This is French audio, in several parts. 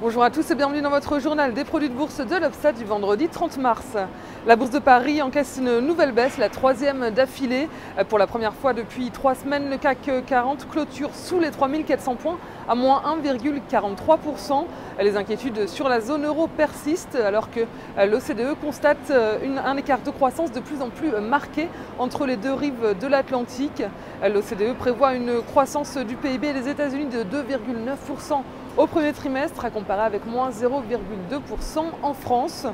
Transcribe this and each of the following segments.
Bonjour à tous et bienvenue dans votre journal des produits de bourse de l'Obstat du vendredi 30 mars. La bourse de Paris encaisse une nouvelle baisse, la troisième d'affilée. Pour la première fois depuis 3 semaines, le CAC 40 clôture sous les 3400 points à moins 1,43%. Les inquiétudes sur la zone euro persistent alors que l'OCDE constate un écart de croissance de plus en plus marqué entre les deux rives de l'Atlantique. L'OCDE prévoit une croissance du PIB des États-Unis de 2,9% au premier trimestre, à comparer avec moins 0,2% en France.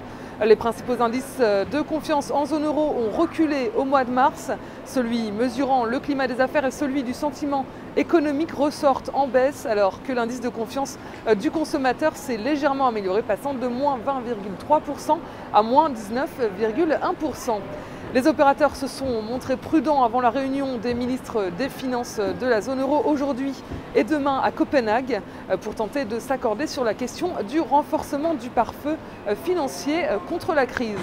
Les principaux indices de confiance en zone euro ont reculé au mois de mars. Celui mesurant le climat des affaires et celui du sentiment économique ressortent en baisse, alors que l'indice de confiance du consommateur s'est légèrement amélioré, passant de moins 20,3% à moins 19,1%. Les opérateurs se sont montrés prudents avant la réunion des ministres des Finances de la zone euro aujourd'hui et demain à Copenhague pour tenter de s'accorder sur la question du renforcement du pare-feu financier contre la crise.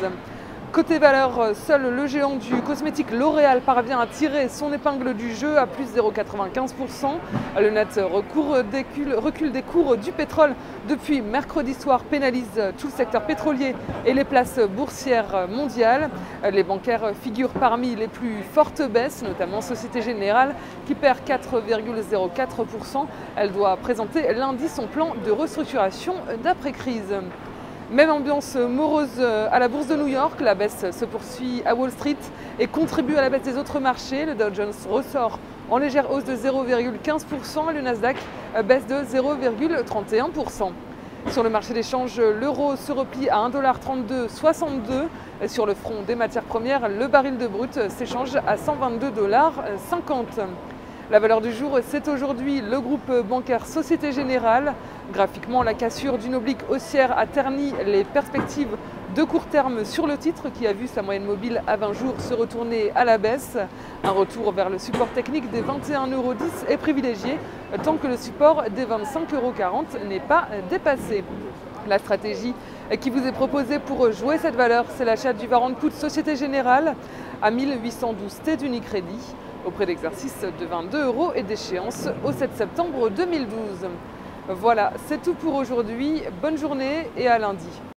Côté valeur, seul le géant du cosmétique L'Oréal parvient à tirer son épingle du jeu à plus 0,95%. Le net recul des cours du pétrole depuis mercredi soir pénalise tout le secteur pétrolier et les places boursières mondiales. Les bancaires figurent parmi les plus fortes baisses, notamment Société Générale qui perd 4,04%. Elle doit présenter lundi son plan de restructuration d'après-crise. Même ambiance morose à la bourse de New York, la baisse se poursuit à Wall Street et contribue à la baisse des autres marchés. Le Dow Jones ressort en légère hausse de 0,15% et le Nasdaq baisse de 0,31%. Sur le marché des changes, l'euro se replie à 1,3262 $. Sur le front des matières premières, le baril de brut s'échange à 122,50 $. La valeur du jour, c'est aujourd'hui le groupe bancaire Société Générale. Graphiquement, la cassure d'une oblique haussière a terni les perspectives de court terme sur le titre qui a vu sa moyenne mobile à 20 jours se retourner à la baisse. Un retour vers le support technique des 21,10 € est privilégié tant que le support des 25,40 € n'est pas dépassé. La stratégie qui vous est proposée pour jouer cette valeur, c'est l'achat du Warrant Put Société Générale à 1812 T d'Unicredit au prix d'exercice de 22 € et d'échéance au 7 septembre 2012. Voilà, c'est tout pour aujourd'hui. Bonne journée et à lundi.